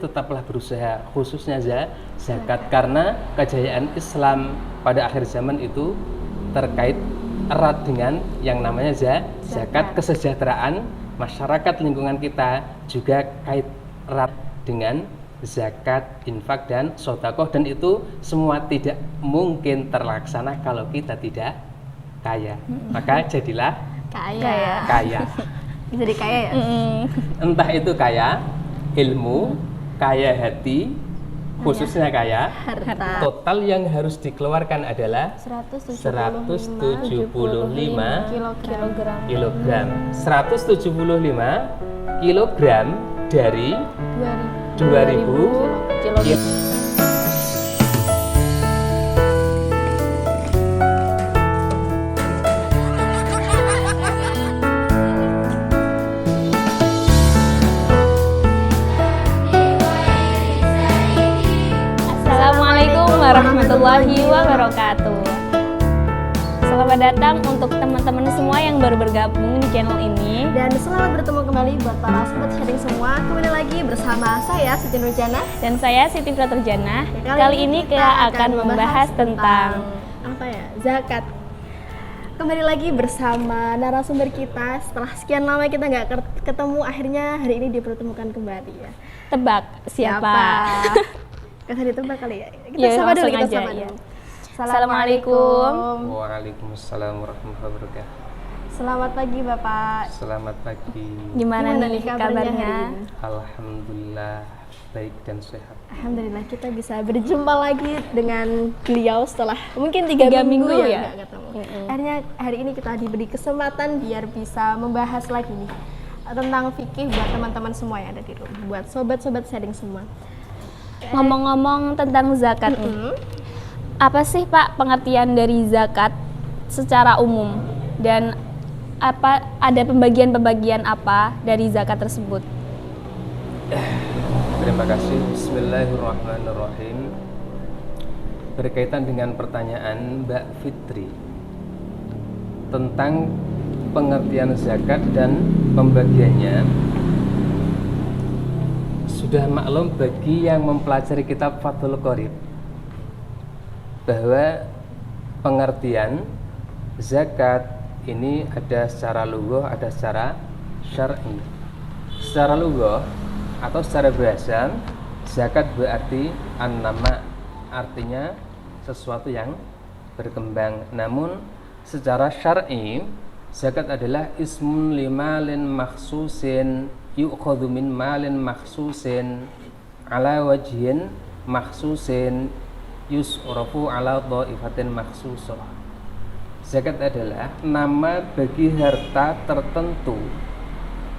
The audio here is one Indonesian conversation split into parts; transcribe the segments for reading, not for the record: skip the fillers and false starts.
tetaplah berusaha, khususnya zakat, karena kejayaan Islam pada akhir zaman itu terkait erat dengan yang namanya zakat. Kesejahteraan masyarakat lingkungan kita juga kait erat dengan zakat, infak, dan sedekah, dan itu semua tidak mungkin terlaksana kalau kita tidak kaya. Maka jadilah kaya. Jadi kaya ya? Entah itu kaya ilmu, kaya hati, khususnya kaya harta. Total yang harus dikeluarkan adalah 175 kilogram. 175 kilogram dari 2000 kilogram. Assalamualaikum warahmatullahi wabarakatuh. Selamat datang untuk teman-teman semua yang baru bergabung di channel ini. Dan selamat bertemu kembali buat para sobat sharing semua. Kembali lagi bersama saya Siti Nurjana Dan saya Siti Praturjana. Ya, Kali ini kita akan membahas tentang apa ya? Zakat. Kembali lagi bersama narasumber kita. Setelah sekian lama kita nggak ketemu, akhirnya hari ini dipertemukan kembali ya. tebak siapa? Gak usah ditebak kali ya. Kita Ya, sama dulu, langsung kita aja, sama ya. dulu. Assalamualaikum. Waalaikumsalam warahmatullahi wabarakatuh. Selamat pagi Bapak. Selamat pagi. Gimana nih nih kabarnya hari kabarnya? ini? Alhamdulillah baik dan sehat. Alhamdulillah kita bisa berjumpa lagi dengan beliau setelah mungkin 3 Tiga minggu minggu ya ya? nggak ketemu. Akhirnya hari ini kita diberi kesempatan biar bisa membahas lagi nih tentang fikih buat teman-teman semua yang ada di rumah, buat sobat-sobat sharing semua. Ngomong-ngomong tentang zakat nih. Apa sih Pak pengertian dari zakat secara umum? Dan apa ada pembagian-pembagian apa dari zakat tersebut? Terima kasih. Bismillahirrahmanirrahim. Berkaitan dengan pertanyaan Mbak Fitri tentang pengertian zakat dan pembagiannya, sudah maklum bagi yang mempelajari kitab Fathul Qorib bahwa pengertian zakat ini ada secara lughah, ada secara syar'i. Secara lughah atau secara bahasa, zakat berarti an-nama, artinya sesuatu yang berkembang. Namun secara syar'i, zakat adalah ismun limalin makhsusin yu'khadhu min malin makhsusin ala wajhin makhsusin yus'rafu ala dha'ifatin makhsusah. Zakat adalah nama bagi harta tertentu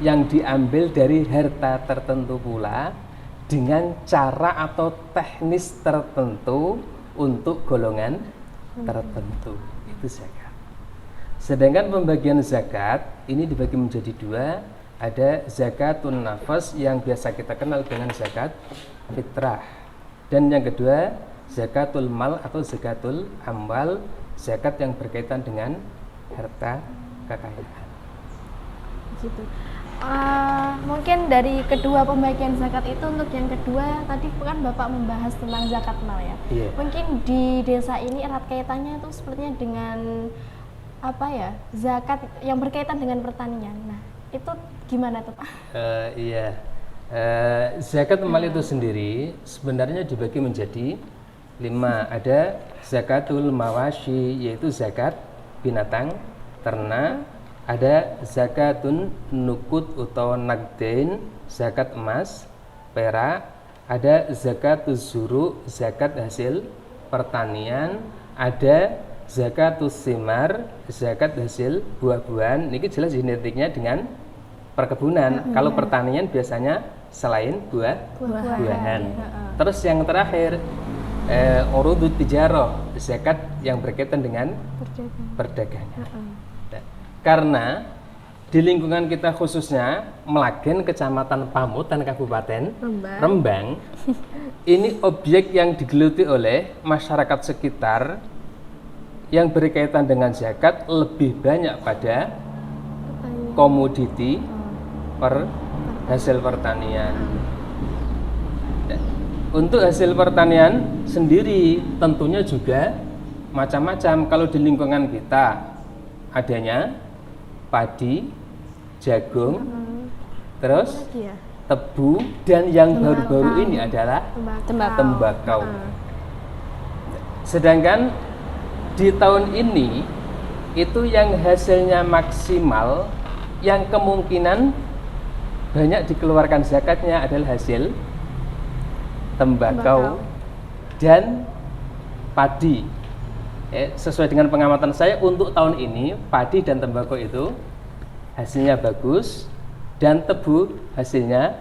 yang diambil dari harta tertentu pula dengan cara atau teknis tertentu untuk golongan tertentu. Itu zakat. Sedangkan pembagian zakat ini dibagi menjadi dua. Ada zakatun nafas yang biasa kita kenal dengan zakat fitrah, dan yang kedua zakatul mal atau zakatul amwal, zakat yang berkaitan dengan harta kekayaan. Gitu. Mungkin dari kedua pembagian zakat itu, untuk yang kedua tadi kan Bapak membahas tentang zakat mal ya. Iya. Mungkin di desa ini erat kaitannya itu sepertinya dengan apa ya, zakat yang berkaitan dengan pertanian. Nah itu gimana tuh Pak? Iya. Zakat mal itu sendiri sebenarnya dibagi menjadi 5. Ada zakatul mawashi, yaitu zakat binatang ternak. Ada zakatun nukut atau nagdain, zakat emas, perak. Ada zakatus zuru, zakat hasil pertanian. Ada zakatus simar, zakat hasil buah-buahan. Ini jelas identiknya dengan perkebunan. Kalau pertanian biasanya selain buah-buahan. Terus yang terakhir urudut tijarah, zakat yang berkaitan dengan perdagangan. Karena di lingkungan kita khususnya Melagen, Kecamatan Pamutan, Kabupaten Rembang, ini objek yang digeluti oleh masyarakat sekitar yang berkaitan dengan zakat lebih banyak pada komoditi hasil pertanian. Untuk hasil pertanian sendiri tentunya juga macam-macam. Kalau di lingkungan kita adanya padi, jagung, terus Iya. tebu, dan yang baru-baru ini adalah tembakau. Sedangkan di tahun ini itu yang hasilnya maksimal, yang kemungkinan banyak dikeluarkan zakatnya adalah hasil tembakau dan padi. Sesuai dengan pengamatan saya untuk tahun ini padi dan tembakau itu hasilnya bagus, dan tebu hasilnya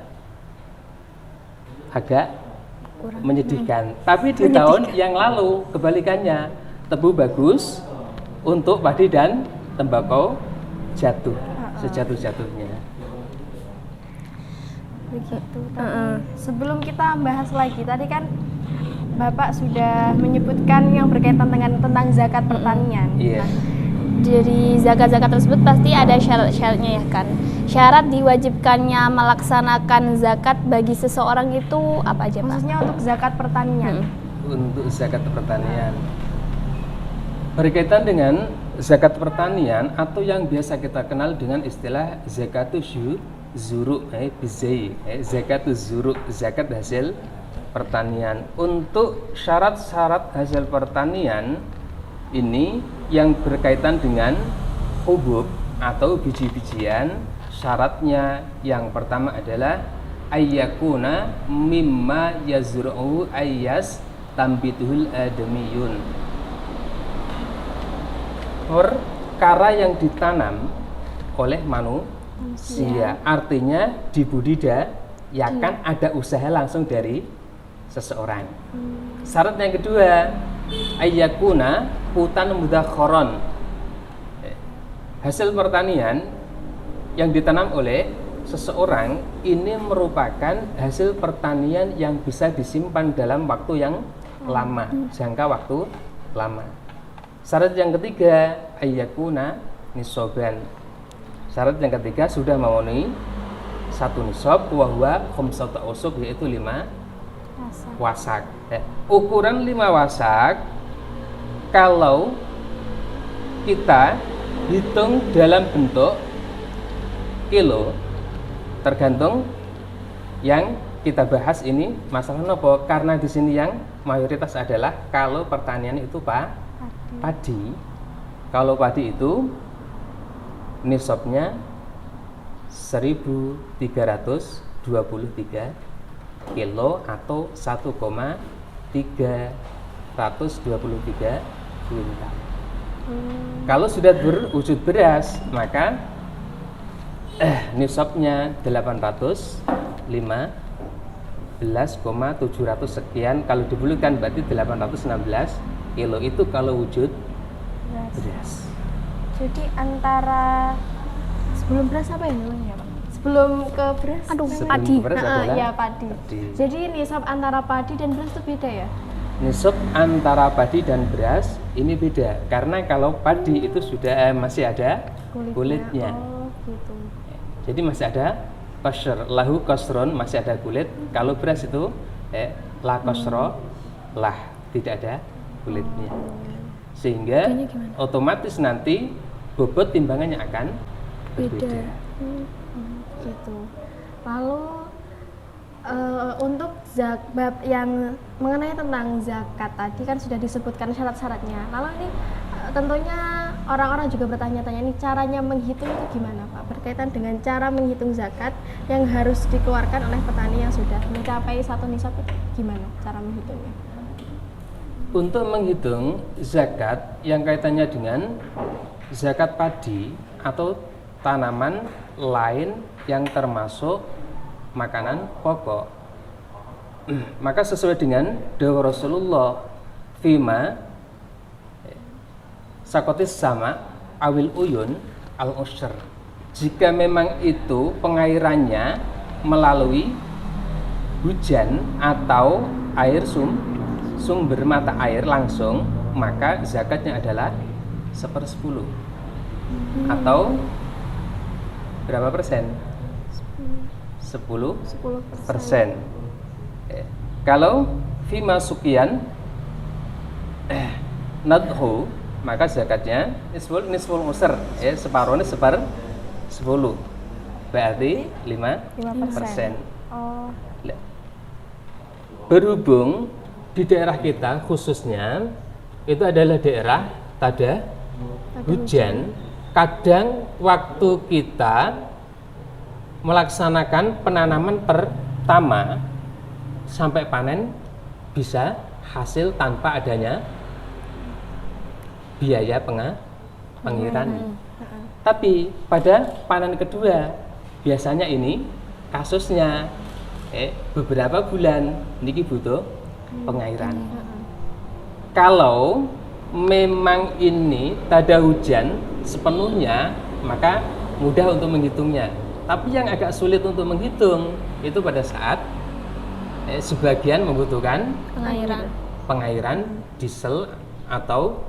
agak menyedihkan. Tapi di tahun yang lalu kebalikannya, tebu bagus, untuk padi dan tembakau jatuh sejatuh-jatuhnya. Begitu. Tapi sebelum kita bahas lagi, tadi kan Bapak sudah menyebutkan yang berkaitan dengan tentang zakat pertanian. Iya. Dari zakat-zakat tersebut pasti ada syarat-syaratnya ya kan. Syarat diwajibkannya melaksanakan zakat bagi seseorang itu apa aja Pak? Khususnya untuk zakat pertanian. Untuk zakat pertanian berkaitan dengan zakat pertanian atau yang biasa kita kenal dengan istilah zakatus zuruk, zakatus zuruk, zakat hasil pertanian. Untuk syarat-syarat hasil pertanian ini yang berkaitan dengan hubub atau biji-bijian, syaratnya yang pertama adalah ayyakuna mimma yazru'u ayyas tambituhul adamiyun. Perkara yang ditanam oleh manusia, artinya dibudidayakan, ada usaha langsung dari seseorang. Syarat yang kedua, ayyakuna hutan mudakharon. Hasil pertanian yang ditanam oleh seseorang ini merupakan hasil pertanian yang bisa disimpan dalam waktu yang lama, jangka waktu lama. Syarat yang ketiga, ayyakuna nisoban. Syarat yang ketiga sudah memenuhi satu nisab, wahwa khumsatu ausuk, yaitu 5 wasak. Ukuran 5 wasak kalau kita hitung dalam bentuk kilo, tergantung yang kita bahas ini masalah nopo, karena di sini yang mayoritas adalah kalau pertanian itu padi. Kalau padi itu nisabnya 1323 kilo atau 1,323 kuintal. Kalau sudah berwujud beras, maka nisabnya 815,700 sekian. Kalau dibulatkan berarti 816 kilo. Itu kalau wujud beras. Jadi antara sebelum beras apa ya namanya Pak? Sebelum ke beras? Sebelum padi. ke beras adalah Ya padi. Jadi nisab antara padi dan beras itu beda ya? Nisab antara padi dan beras ini beda, karena kalau padi itu sudah masih ada kulitnya. Oh gitu. Jadi masih ada qasr, lahu qasrun, masih ada kulit. Kalau beras itu la qasra lah, tidak ada kulitnya. Sehingga otomatis nanti bobot timbangannya akan berbeda. Gitu. Lalu untuk bab yang mengenai tentang zakat tadi kan sudah disebutkan syarat-syaratnya. Lalu ini tentunya orang-orang juga bertanya-tanya, ini caranya menghitung itu gimana Pak? Berkaitan dengan cara menghitung zakat yang harus dikeluarkan oleh petani yang sudah mencapai satu nisab, itu gimana cara menghitungnya? Untuk menghitung zakat yang kaitannya dengan zakat padi atau tanaman lain yang termasuk makanan pokok, maka sesuai dengan dawuh Rasulullah, fima sakotis sama awil uyun al usyr. Jika memang itu pengairannya melalui hujan atau air sumber mata air langsung, maka zakatnya adalah 1/10 atau berapa persen? 10%. Kalau fima sukian nadhu, maka zakatnya nisful usr, separuhnya 10, berarti 5%. Oh, Berhubung di daerah kita khususnya itu adalah daerah tada hujan, kadang waktu kita melaksanakan penanaman pertama sampai panen bisa hasil tanpa adanya biaya pengiriman. Tapi pada panen kedua biasanya ini kasusnya beberapa bulan niki butuh pengairan. Kalau memang ini tada hujan sepenuhnya, maka mudah untuk menghitungnya. Tapi yang agak sulit untuk menghitung itu pada saat sebagian membutuhkan pengairan diesel atau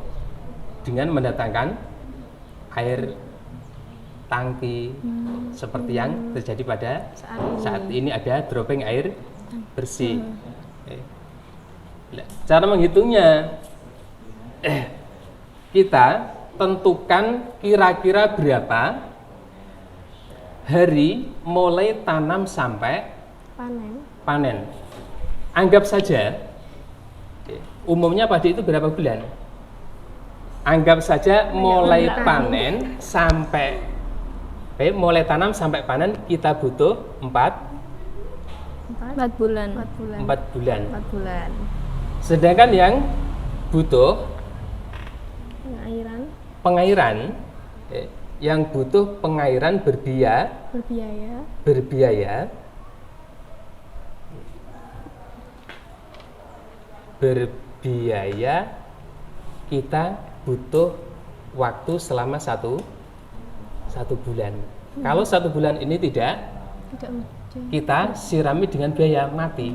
dengan mendatangkan air tangki seperti yang terjadi pada saat ini ada dropping air bersih. Cara menghitungnya kita tentukan kira-kira berapa hari mulai tanam sampai panen. Anggap saja umumnya padi itu berapa bulan? Anggap saja mulai panen sampai mulai tanam sampai panen kita butuh 4 bulan. 4 bulan. 4 bulan. Sedangkan yang butuh pengairan yang butuh pengairan berbiaya kita butuh waktu selama satu bulan. Kalau 1 bulan ini tidak kita sirami dengan biaya mati,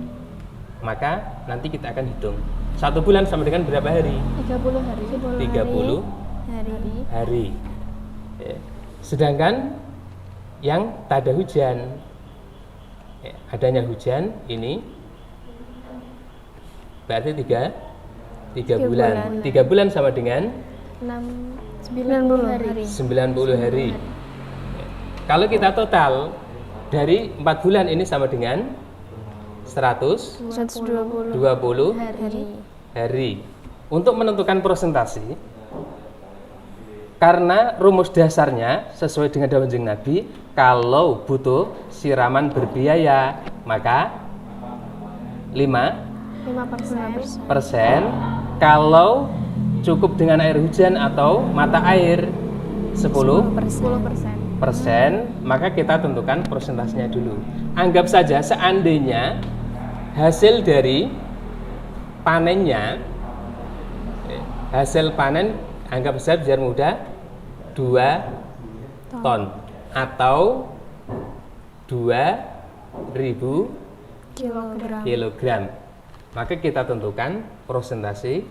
maka nanti kita akan hitung 1 bulan sama dengan berapa hari? 30 hari. 30 hari. Sedangkan yang tada hujan, adanya hujan ini berarti 3 bulan. 3 bulan sama dengan 90 hari. 90 hari. Kalau kita total dari 4 bulan ini sama dengan 120 hari. Untuk menentukan persentase, karena rumus dasarnya sesuai dengan dawuh Kanjeng Nabi, kalau butuh siraman berbiaya maka 5%. Kalau cukup dengan air hujan atau mata air 10%, maka kita tentukan persentasenya dulu. Anggap saja seandainya hasil dari panennya, hasil panen anggap saja biar mudah 2 ton atau 2000 kilogram. Maka kita tentukan persentase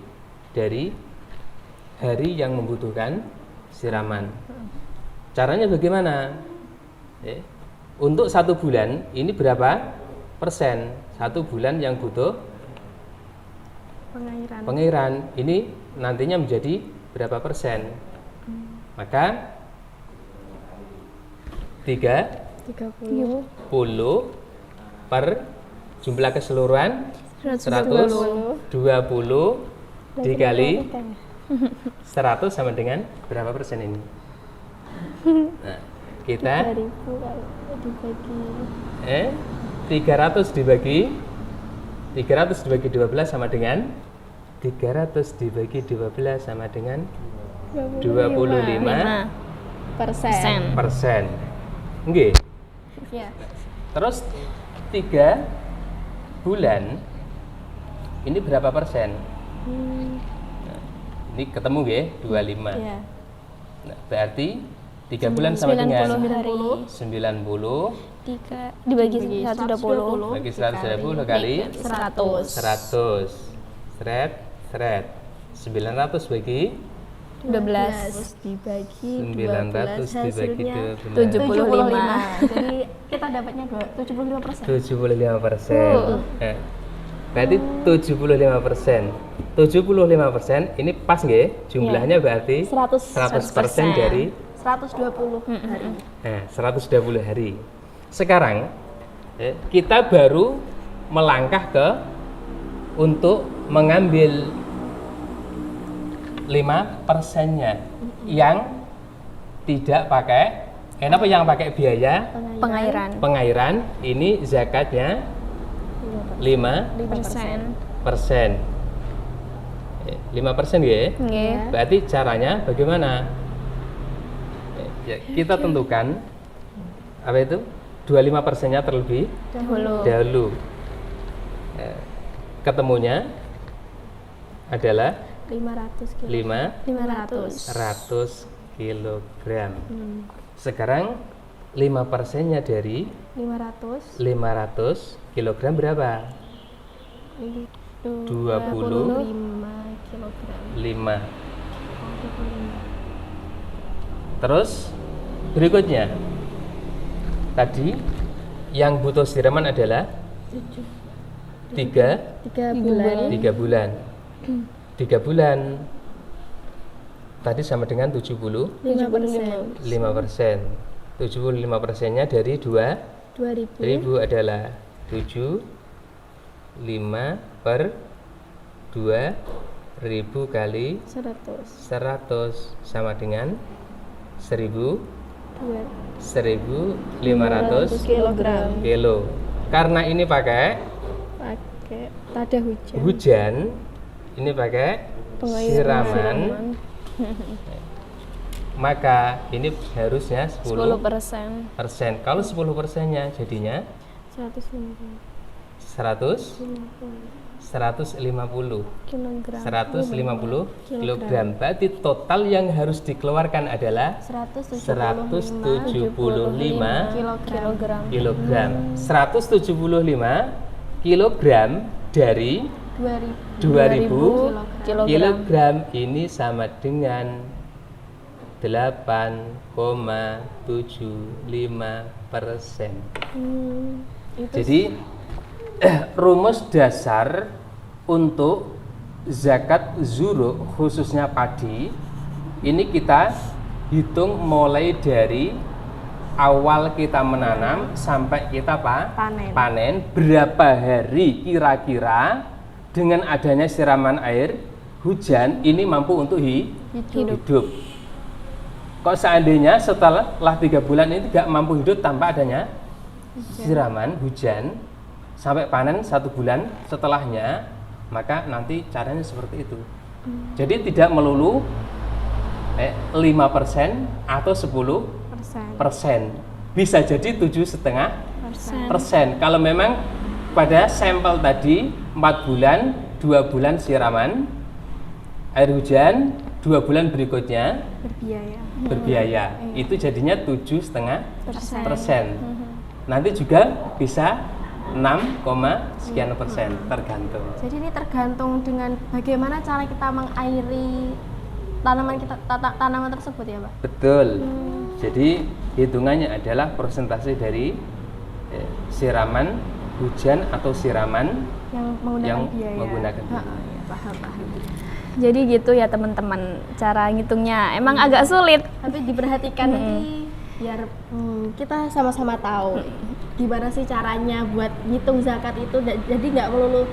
dari hari yang membutuhkan siraman. Caranya bagaimana? Untuk 1 bulan ini berapa persen? 1 bulan yang butuh pengairan ini nantinya menjadi berapa persen? Maka 30 per jumlah keseluruhan 120 dikali 100 sama dengan berapa persen ini? Nah, kita 300 dibagi 12 sama dengan 25%. Nggih. Ya. Terus 3 bulan ini berapa persen? Nah, ini ketemu nggih 25. Ya. Nah, berarti 3 bulan sama dengan 90 dibagi 120 bagi 120 kali 100. Seret 900 bagi 12 dibagi 900 dibagi 12 75. Jadi kita dapatnya 75%. 75%. Berarti 75%. 75% ini pas nggih? Jumlahnya berarti 100% dari 120 hari. Nah, 120 hari. Sekarang kita baru melangkah ke untuk mengambil 5%-nya yang tidak pakai kenapa yang pakai biaya pengairan ini zakatnya 5%. 5% ya? Nggih. Berarti caranya bagaimana? Ya, kita tentukan apa itu? 25%-nya terlebih dahulu. Ketemunya adalah 500 kg. 100 kilogram. Sekarang 5%-nya dari 500 kilogram berapa? 25 kilogram. Terus berikutnya tadi yang butuh siraman adalah 3 bulan. 3 bulan. 3 bulan tadi sama dengan 75%. 75%-nya dari 2.000 adalah 75 per 2.000 kali 100 sama dengan 1.500 kilo. Karena ini pakai tada hujan, ini pakai siraman, maka ini harusnya 10%. Kalau 10%-nya jadinya 150 kilogram. Berarti total yang harus dikeluarkan adalah 175 kilogram. 175 kilogram dari 2000 kilogram ini sama dengan 8,75%. Jadi rumus dasar untuk zakat zuru khususnya padi ini kita hitung mulai dari awal kita menanam sampai kita panen berapa hari kira-kira dengan adanya siraman air hujan ini mampu untuk hidup. Kok seandainya setelah 3 bulan ini tidak mampu hidup tanpa adanya siraman hujan sampai panen 1 bulan setelahnya, maka nanti caranya seperti itu. Jadi tidak melulu 5% atau 10%. Bisa jadi 7,5%. Kalau memang pada sampel tadi 4 bulan, 2 bulan siraman air hujan, 2 bulan berikutnya berbiaya. Itu jadinya 7,5%. Nanti juga bisa 6, sekian persen tergantung. Jadi ini tergantung dengan bagaimana cara kita mengairi tanaman tersebut ya, Pak? Betul. Jadi hitungannya adalah persentase dari siraman hujan atau siraman yang menggunakan biaya. Paham. Jadi gitu ya teman-teman, cara ngitungnya emang agak sulit. Tapi diperhatikan nanti biar kita sama-sama tahu gimana sih caranya buat ngitung zakat itu. Jadi nggak melulu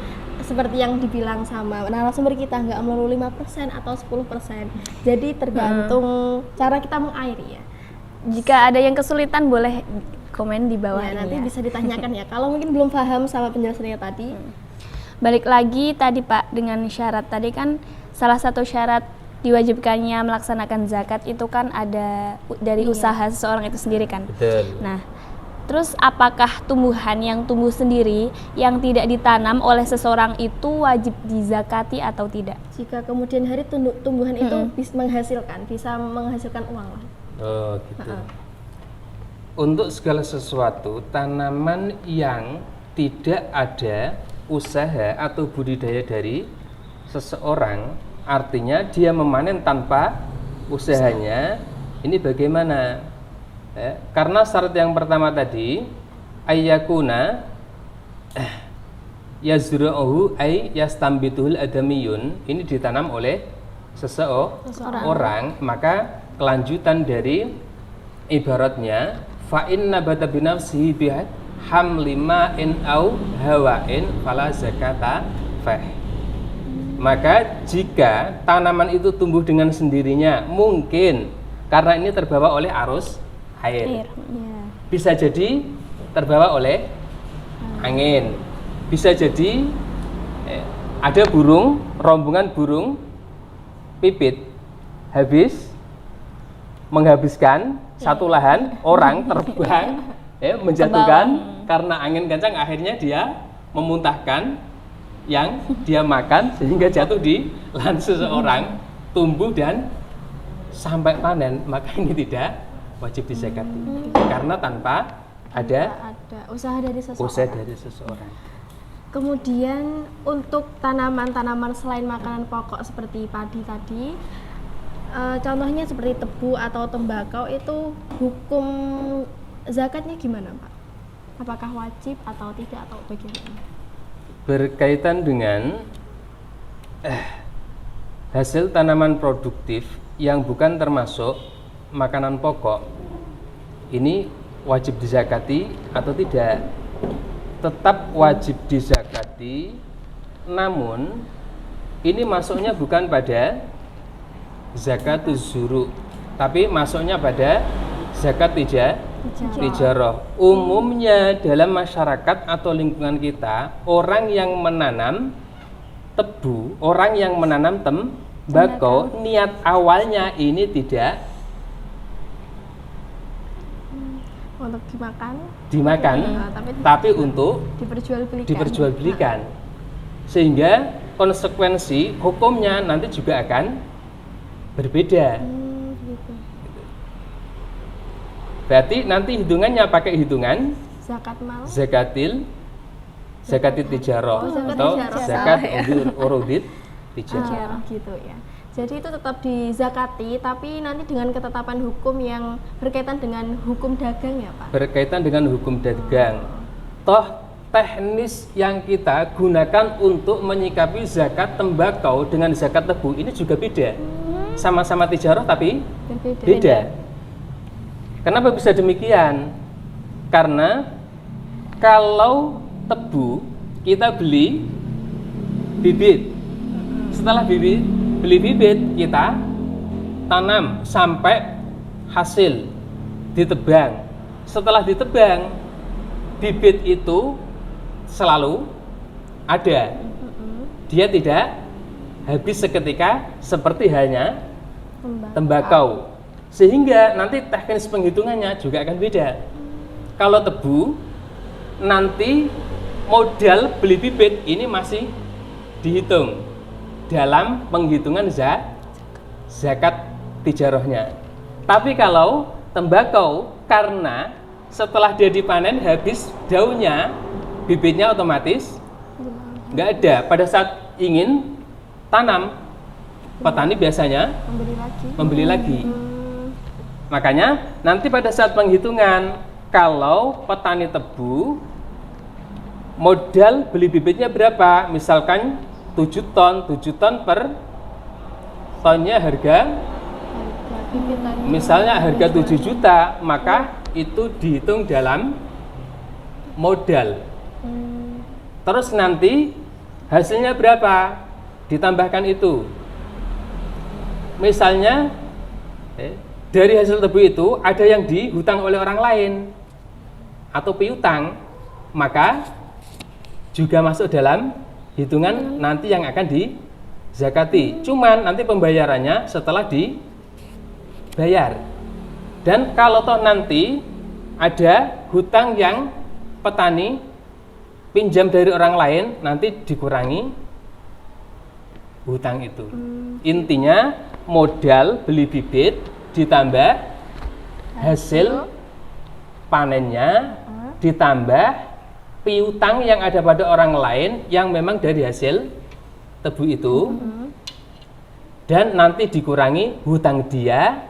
seperti yang dibilang sama narasumber kita, nggak melulu 5% atau 10%. Jadi tergantung cara kita mengairi ya. Jika ada yang kesulitan boleh komen di bawah Ya, ini nanti ya. bisa ditanyakan ya. Kalau mungkin belum paham sama penjelasannya tadi. Balik lagi tadi Pak dengan syarat tadi kan salah satu syarat diwajibkannya melaksanakan zakat itu kan ada dari usaha seseorang itu sendiri kan. Betul. Nah, terus apakah tumbuhan yang tumbuh sendiri yang tidak ditanam oleh seseorang itu wajib dizakati atau tidak? Jika kemudian hari tumbuhan itu bisa menghasilkan uang lah. Oh gitu. Untuk segala sesuatu tanaman yang tidak ada usaha atau budidaya dari seseorang, artinya dia memanen tanpa usahanya. Ini bagaimana? Karena syarat yang pertama tadi ayyakuna yazru'uhu ay yastambituhul adamiyun, ini ditanam oleh seseorang, maka kelanjutan dari ibaratnya fa inna bata binafsihi bihat hamlima in au hawain fala zakata fah. Maka jika tanaman itu tumbuh dengan sendirinya, mungkin karena ini terbawa oleh arus air. Ya. Bisa jadi terbawa oleh angin. Bisa jadi ada rombongan burung pipit habis menghabiskan satu lahan, orang terbang menjatuhkan karena angin kencang, akhirnya dia memuntahkan yang dia makan sehingga jatuh di lahan seseorang, tumbuh dan sampai panen, maka ini tidak wajib dizakati karena tanpa ada usaha dari seseorang. Kemudian untuk tanaman-tanaman selain makanan pokok seperti padi tadi, contohnya seperti tebu atau tembakau, itu hukum zakatnya gimana, Pak? Apakah wajib atau tidak atau bagaimana? Berkaitan dengan hasil tanaman produktif yang bukan termasuk makanan pokok, ini wajib dizakati atau tidak? Tetap wajib dizakati, namun ini masuknya bukan pada zakatuz zuru, tapi masuknya pada zakat tijarah. Umumnya dalam masyarakat atau lingkungan kita, orang yang menanam tebu, orang yang menanam tembakau, niat awalnya ini tidak untuk dimakan, tapi untuk diperjualbelikan. Sehingga konsekuensi hukumnya nanti juga akan berbeda. Gitu. Berarti nanti hitungannya pakai hitungan zakatil tijarah atau zakat urudit tijarah. Gitu ya. Jadi itu tetap dizakati, tapi nanti dengan ketetapan hukum yang berkaitan dengan hukum dagang ya, Pak? Berkaitan dengan hukum dagang. Toh teknis yang kita gunakan untuk menyikapi zakat tembakau dengan zakat tebu ini juga beda. Sama-sama tijarah tapi beda. Kenapa bisa demikian? Karena kalau tebu kita beli bibit, setelah beli bibit kita tanam sampai hasil ditebang. Setelah ditebang, bibit itu selalu ada. Dia tidak habis seketika seperti halnya tembakau. Sehingga nanti teknis penghitungannya juga akan beda. Kalau tebu, nanti modal beli bibit ini masih dihitung dalam penghitungan zakat tijarahnya. Tapi kalau tembakau, karena setelah dia dipanen habis daunnya, bibitnya otomatis nggak ada. Pada saat ingin tanam, petani biasanya membeli lagi. Makanya nanti pada saat penghitungan, kalau petani tebu modal beli bibitnya berapa, misalkan 7 ton per tonnya harga misalnya harga 7 juta, maka itu dihitung dalam modal. Terus nanti hasilnya berapa, ditambahkan itu. Misalnya dari hasil tebu itu ada yang dihutang oleh orang lain atau piutang, maka juga masuk dalam hitungan nanti yang akan dizakati. Cuman nanti pembayarannya setelah dibayar. Dan kalau toh nanti ada hutang yang petani pinjam dari orang lain, nanti dikurangi hutang itu. Intinya modal beli bibit ditambah hasil panennya ditambah piutang yang ada pada orang lain yang memang dari hasil tebu itu, dan nanti dikurangi hutang dia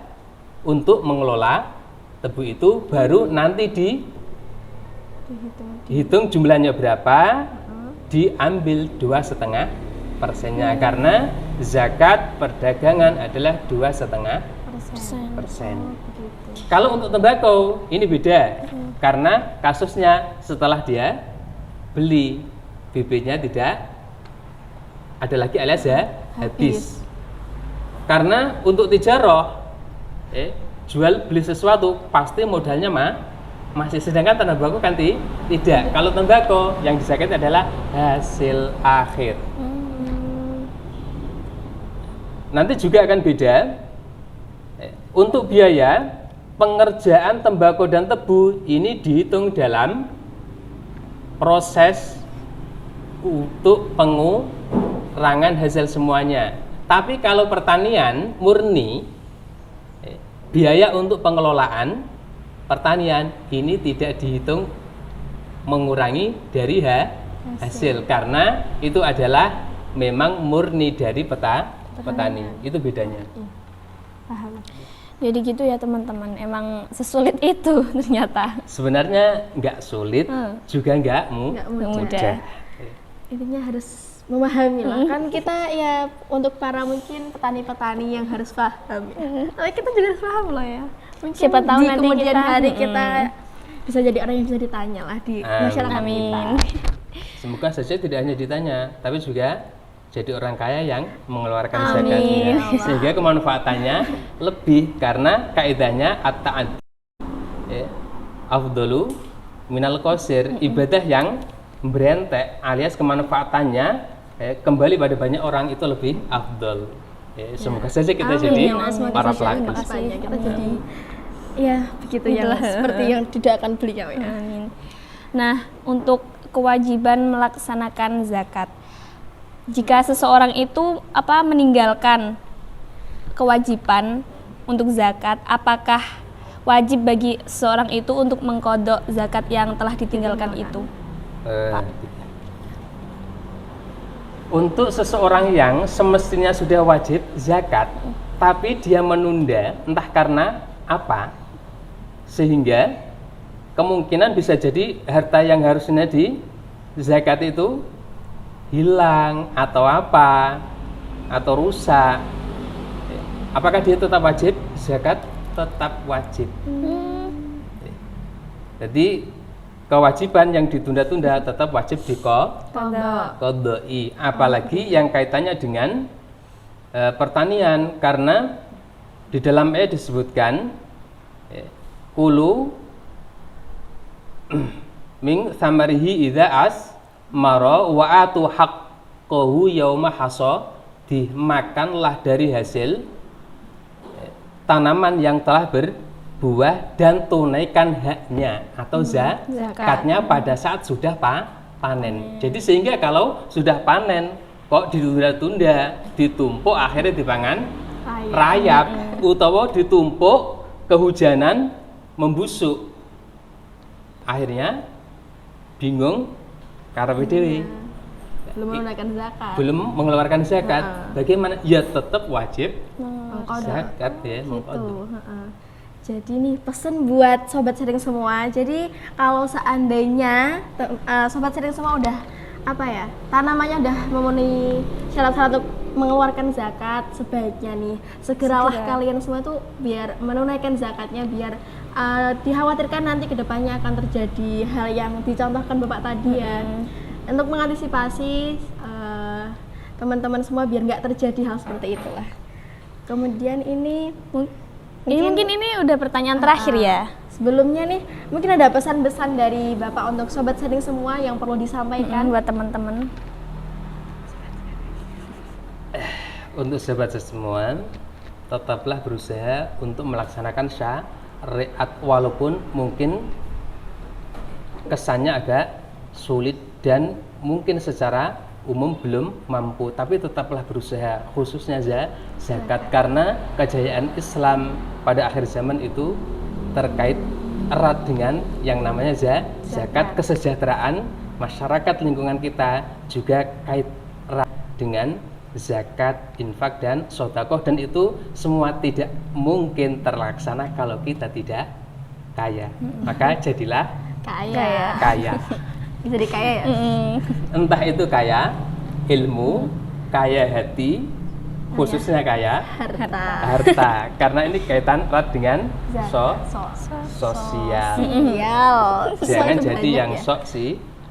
untuk mengelola tebu itu, baru nanti dihitung jumlahnya berapa, diambil 2,5%-nya karena zakat perdagangan adalah 2,5%. Kalau untuk tembakau ini beda karena kasusnya setelah dia beli bibitnya tidak ada lagi alias habis. Karena untuk tijaroh jual beli sesuatu pasti modalnya masih, sedangkan tembakau kan tidak. Kalau tembakau yang dizakati adalah hasil akhir. Nanti juga akan beda untuk biaya pengerjaan tembakau dan tebu ini dihitung dalam proses untuk pengurangan hasil semuanya. Tapi kalau pertanian murni, biaya untuk pengelolaan pertanian ini tidak dihitung mengurangi dari hasil karena itu adalah memang murni dari petani. Itu bedanya. Paham. Jadi gitu ya teman-teman, emang sesulit itu ternyata. Sebenarnya nggak sulit, juga nggak mudah. Intinya harus memahami lah. Kan kita ya untuk para mungkin petani-petani yang harus paham ya. Tapi kita juga harus paham loh ya. Mungkin Siapa tahu di nanti kemudian kita, hari kita bisa jadi orang yang bisa ditanya lah di masyarakat kita. Semoga saja tidak hanya ditanya, tapi juga jadi orang kaya yang mengeluarkan zakatnya, sehingga kemanfaatannya lebih karena kaidahnya at-ta'addi afdalu minal qasir, ibadah yang berentek alias kemanfaatannya kembali pada banyak orang itu lebih afdal. Semoga saja kita jadi para pelaku. Kita jadi ya begitu ya, seperti yang tidak akan beliau ya. Amin. Nah, untuk kewajiban melaksanakan zakat. Jika seseorang itu meninggalkan kewajiban untuk zakat, apakah wajib bagi seseorang itu untuk mengqadha zakat yang telah ditinggalkan itu? Untuk seseorang yang semestinya sudah wajib zakat, tapi dia menunda entah karena apa, sehingga kemungkinan bisa jadi harta yang harusnya di zakat itu hilang atau apa atau rusak. Apakah dia tetap wajib zakat? Tetap wajib. Jadi kewajiban yang ditunda-tunda tetap wajib diqadai, apalagi yang kaitannya dengan pertanian, karena di dalam ayat disebutkan kulu min samarihi idza asmara wa atu haqqahu yauma hasadi, makanlah dari hasil tanaman yang telah berbuah dan tunaikan haknya atau zakatnya pada saat sudah panen. Jadi sehingga kalau sudah panen kok ditunda-tunda, ditumpuk akhirnya dipangan rayap, utawa ditumpuk kehujanan membusuk, akhirnya bingung karepe dhewe. Belum mengeluarkan zakat. Bagaimana? Ya tetap wajib zakat ya, gitu. Jadi nih pesan buat sobat sharing semua. Jadi kalau seandainya sobat sharing semua udah tanamannya udah memenuhi syarat-syarat untuk mengeluarkan zakat, sebaiknya nih segeralah kalian semua tuh biar menunaikan zakatnya, biar dikhawatirkan nanti kedepannya akan terjadi hal yang dicontohkan Bapak tadi ya. Untuk mengantisipasi teman-teman semua biar nggak terjadi hal seperti itulah. Kemudian ini mungkin ini udah pertanyaan terakhir ya. Sebelumnya nih mungkin ada pesan-pesan dari Bapak untuk sobat sharing semua yang perlu disampaikan buat teman-teman. Untuk sobat semua, tetaplah berusaha untuk melaksanakan syariat walaupun mungkin kesannya agak sulit dan mungkin secara umum belum mampu, tapi tetaplah berusaha, khususnya zakat, karena kejayaan Islam pada akhir zaman itu terkait erat dengan yang namanya zakat. Kesejahteraan masyarakat lingkungan kita juga kait erat dengan zakat, infak dan sedekah, dan itu semua tidak mungkin terlaksana kalau kita tidak kaya. Maka jadilah kaya. Bisa dikaya ya? Entah itu kaya ilmu, kaya hati, khususnya kaya harta. Karena ini kaitan erat dengan sosial. Jangan jadi yang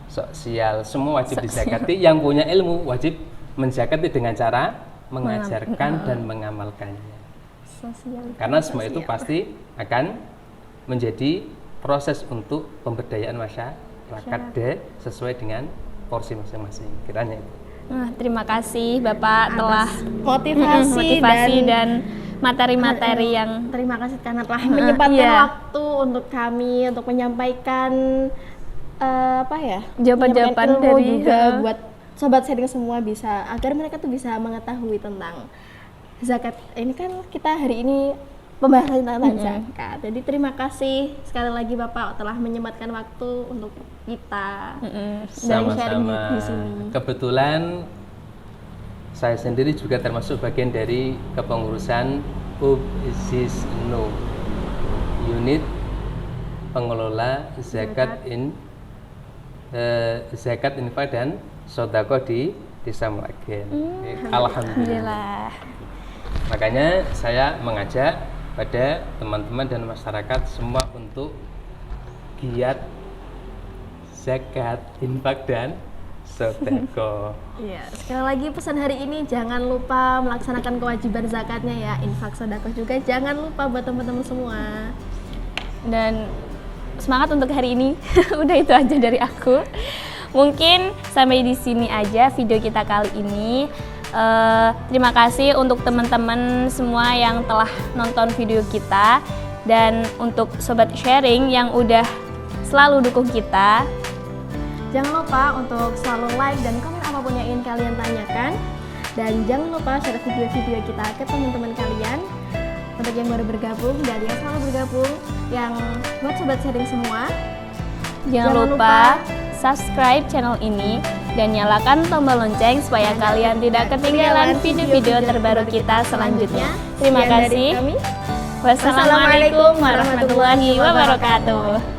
sosial. Semua wajib dizakati. Yang punya ilmu wajib menzakati dengan cara mengajarkan dan mengamalkannya. Karena semua itu pasti akan menjadi proses untuk pemberdayaan masyarakat sesuai dengan porsi masing-masing. Kiranya itu. Terima kasih Bapak telah motivasi dan materi-materi yang terima kasih karena telah menyempatkan waktu untuk kami untuk menyampaikan jawaban-jawaban dari juga buat sobat sharing semua bisa agar mereka tuh bisa mengetahui tentang zakat. Ini kan kita hari ini pembahasan tentang zakat. Jadi terima kasih sekali lagi Bapak telah menyempatkan waktu untuk kita dan sharing di sini. Kebetulan saya sendiri juga termasuk bagian dari kepengurusan UBSISNO, unit pengelola zakat infak dan sedekah di Desa Meragen. Alhamdulillah. Makanya saya mengajak pada teman-teman dan masyarakat semua untuk giat zakat, infak dan sedekah. Iya, sekali lagi pesan hari ini jangan lupa melaksanakan kewajiban zakatnya ya, infak sedekah juga jangan lupa buat teman-teman semua. Dan semangat untuk hari ini. Udah itu aja dari aku. Mungkin sampai di sini aja video kita kali ini. Terima kasih untuk teman-teman semua yang telah nonton video kita dan untuk sobat sharing yang udah selalu dukung kita. Jangan lupa untuk selalu like dan komen apapun yang ingin kalian tanyakan, dan jangan lupa share video-video kita ke teman-teman kalian untuk yang baru bergabung dan yang selalu bergabung. Yang buat sobat sharing semua, jangan lupa subscribe channel ini dan nyalakan tombol lonceng supaya kalian tidak ketinggalan video-video terbaru kita selanjutnya. Terima kasih. Wassalamualaikum warahmatullahi wabarakatuh.